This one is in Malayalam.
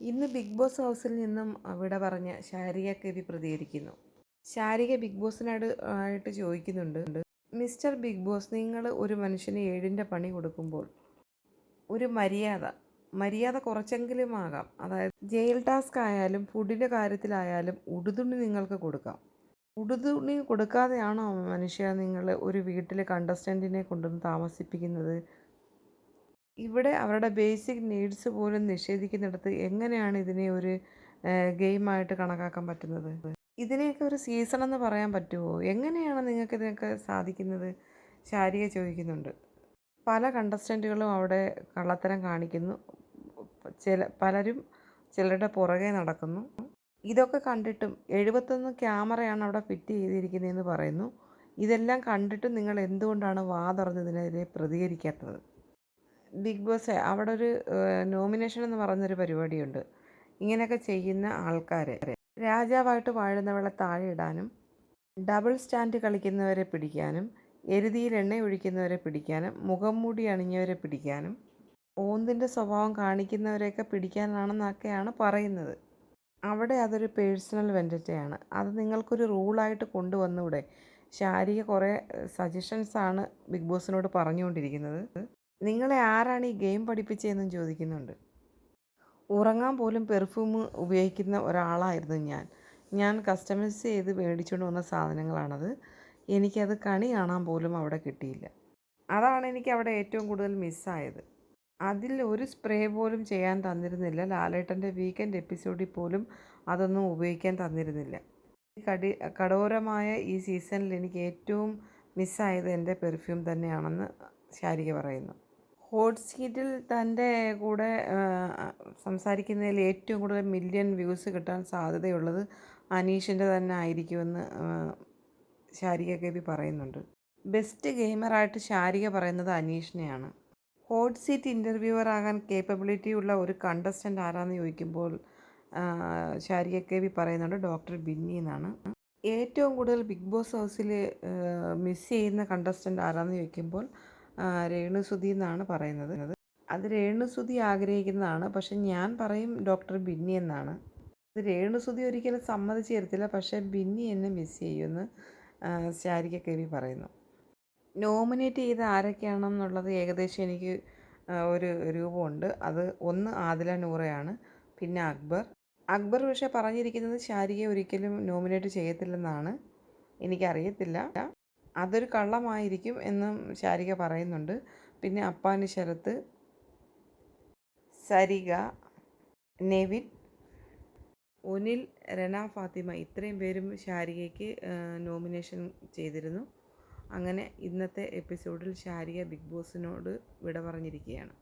ഇന്ന് ബിഗ് ബോസ് ഹൗസിൽ നിന്നും വിട പറഞ്ഞ ശാരിക കെവി പ്രതികരിക്കുന്നു. ശാരിക ബിഗ് ബോസിനോട് ആയിട്ട് ചോദിക്കുന്നുണ്ട്, മിസ്റ്റർ ബിഗ് ബോസ്, നിങ്ങൾ ഒരു മനുഷ്യന് 7ൻ്റെ പണി കൊടുക്കുമ്പോൾ ഒരു മര്യാദ കുറച്ചെങ്കിലും ആകാം. അതായത് ജയിൽ ടാസ്ക് ആയാലും ഫുഡിൻ്റെ കാര്യത്തിലായാലും ഉടുതുണി നിങ്ങൾക്ക് കൊടുക്കാം. ഉടുതുണി കൊടുക്കാതെയാണോ മനുഷ്യ നിങ്ങൾ ഒരു വീട്ടിൽ കണ്ടസ്റ്റൻറ്റിനെ കൊണ്ടുവന്ന് താമസിപ്പിക്കുന്നത്? ഇവിടെ അവരുടെ ബേസിക് നീഡ്സ് പോലും നിഷേധിക്കുന്നിടത്ത് എങ്ങനെയാണ് ഇതിനെ ഒരു ഗെയിമായിട്ട് കണക്കാക്കാൻ പറ്റുന്നത്? ഇതിനെയൊക്കെ ഒരു സീസൺ എന്ന് പറയാൻ പറ്റുമോ? എങ്ങനെയാണ് നിങ്ങൾക്ക് ഇതിനൊക്കെ സാധിക്കുന്നത്? ശാരിക ചോദിക്കുന്നുണ്ട്. പല കണ്ടസ്റ്റൻറ്റുകളും അവിടെ കള്ളത്തരം കാണിക്കുന്നു. പലരും ചിലരുടെ പുറകെ നടക്കുന്നു. ഇതൊക്കെ കണ്ടിട്ടും 71 ക്യാമറയാണ് അവിടെ ഫിറ്റ് ചെയ്തിരിക്കുന്നതെന്ന് പറയുന്നു. ഇതെല്ലാം കണ്ടിട്ടും നിങ്ങൾ എന്തുകൊണ്ടാണ് വാ തുറന്നതിനെതിരെ പ്രതികരിക്കാത്തത്? ബിഗ് ബോസ് അവിടെ ഒരു നോമിനേഷൻ എന്ന് പറയുന്നൊരു പരിപാടിയുണ്ട്. ഇങ്ങനെയൊക്കെ ചെയ്യുന്ന ആൾക്കാരെ രാജാവായിട്ട് വാഴുന്നവളെ താഴെ ഇടാനും, ഡബിൾ സ്റ്റാൻഡ് കളിക്കുന്നവരെ പിടിക്കാനും, എരുതിയിൽ എണ്ണ ഒഴിക്കുന്നവരെ പിടിക്കാനും, മുഖം മൂടി അണിഞ്ഞവരെ പിടിക്കാനും, ഓന്തിൻ്റെ സ്വഭാവം കാണിക്കുന്നവരെയൊക്കെ പിടിക്കാനാണെന്നൊക്കെയാണ് പറയുന്നത്. അവിടെ അതൊരു പേഴ്സണൽ വെൻഡറ്റയാണ്. അത് നിങ്ങൾക്കൊരു റൂളായിട്ട് കൊണ്ടുവന്നൂടെ? ശാരിക കുറേ സജഷൻസാണ് ബിഗ് ബോസിനോട് പറഞ്ഞുകൊണ്ടിരിക്കുന്നത്. നിങ്ങളെ ആരാണ് ഈ ഗെയിം പഠിപ്പിച്ചതെന്നും ചോദിക്കുന്നുണ്ട്. ഉറങ്ങാൻ പോലും പെർഫ്യൂം ഉപയോഗിക്കുന്ന ഒരാളായിരുന്നു ഞാൻ കസ്റ്റമൈസ് ചെയ്ത് മേടിച്ചുകൊണ്ട് വന്ന സാധനങ്ങളാണത്. എനിക്കത് കണി കാണാൻ പോലും അവിടെ കിട്ടിയില്ല. അതാണ് എനിക്ക് അവിടെ ഏറ്റവും കൂടുതൽ മിസ്സായത്. അതിൽ ഒരു സ്പ്രേ പോലും ചെയ്യാൻ തന്നിരുന്നില്ല. ലാലേട്ടൻ്റെ വീക്കെൻഡ് എപ്പിസോഡിൽ പോലും അതൊന്നും ഉപയോഗിക്കാൻ തന്നിരുന്നില്ല. കഠോരമായ ഈ സീസണിൽ എനിക്ക് ഏറ്റവും മിസ്സായത് എൻ്റെ പെർഫ്യൂം തന്നെയാണെന്ന് ശാരിക പറയുന്നു. ഹോട്ട് സീറ്റിൽ തൻ്റെ കൂടെ സംസാരിക്കുന്നതിൽ ഏറ്റവും കൂടുതൽ മില്യൺ വ്യൂസ് കിട്ടാൻ സാധ്യതയുള്ളത് അനീഷിൻ്റെ തന്നെ ആയിരിക്കുമെന്ന് ശാരിക കെവി പറയുന്നുണ്ട്. ബെസ്റ്റ് ഗെയിമറായിട്ട് ശാരിക പറയുന്നത് അനീഷിനെയാണ്. ഹോട്ട് സീറ്റ് ഇൻ്റർവ്യൂവർ ആകാൻ കേപ്പബിലിറ്റി ഉള്ള ഒരു കണ്ടസ്റ്റൻ്റ് ആരാന്ന് ചോദിക്കുമ്പോൾ ശാരിക കെവി പറയുന്നുണ്ട് ഡോക്ടർ ബിന്നി എന്നാണ്. ഏറ്റവും കൂടുതൽ ബിഗ് ബോസ് ഹൗസിൽ മിസ് ചെയ്യുന്ന കണ്ടസ്റ്റൻ്റ് ആരാന്ന് ചോദിക്കുമ്പോൾ രേണുസുതി എന്നാണ് പറയുന്നത്. അത് രേണുസുതി ആഗ്രഹിക്കുന്നതാണ്. പക്ഷെ ഞാൻ പറയും ഡോക്ടർ ബിന്നി എന്നാണ്. അത് രേണുസുതി ഒരിക്കലും സമ്മതിച്ച് തരത്തില്ല. പക്ഷേ ബിന്നി എന്നെ മിസ് ചെയ്യുമെന്ന് ശാരിക കെവി പറയുന്നു. നോമിനേറ്റ് ചെയ്ത ആരൊക്കെയാണെന്നുള്ളത് ഏകദേശം എനിക്ക് ഒരു രൂപമുണ്ട്. അത് ഒന്ന് ആദില നൂറയാണ്, പിന്നെ അക്ബർ പക്ഷേ പറഞ്ഞിരിക്കുന്നത് ശാരികയെ ഒരിക്കലും നോമിനേറ്റ് ചെയ്യത്തില്ലെന്നാണ്. എനിക്കറിയത്തില്ല, അതൊരു കള്ളമായിരിക്കും എന്നും ശാരിക പറയുന്നുണ്ട്. പിന്നെ അപ്പാനി ശരത്ത്, സരിക, നെവിൻ, ഒനിൽ, രന ഫാത്തിമ ഇത്രയും പേരും ശാരികയ്ക്ക് നോമിനേഷൻ ചെയ്തിരുന്നു. അങ്ങനെ ഇന്നത്തെ എപ്പിസോഡിൽ ശാരിക ബിഗ് ബോസിനോട് വിട പറഞ്ഞിരിക്കുകയാണ്.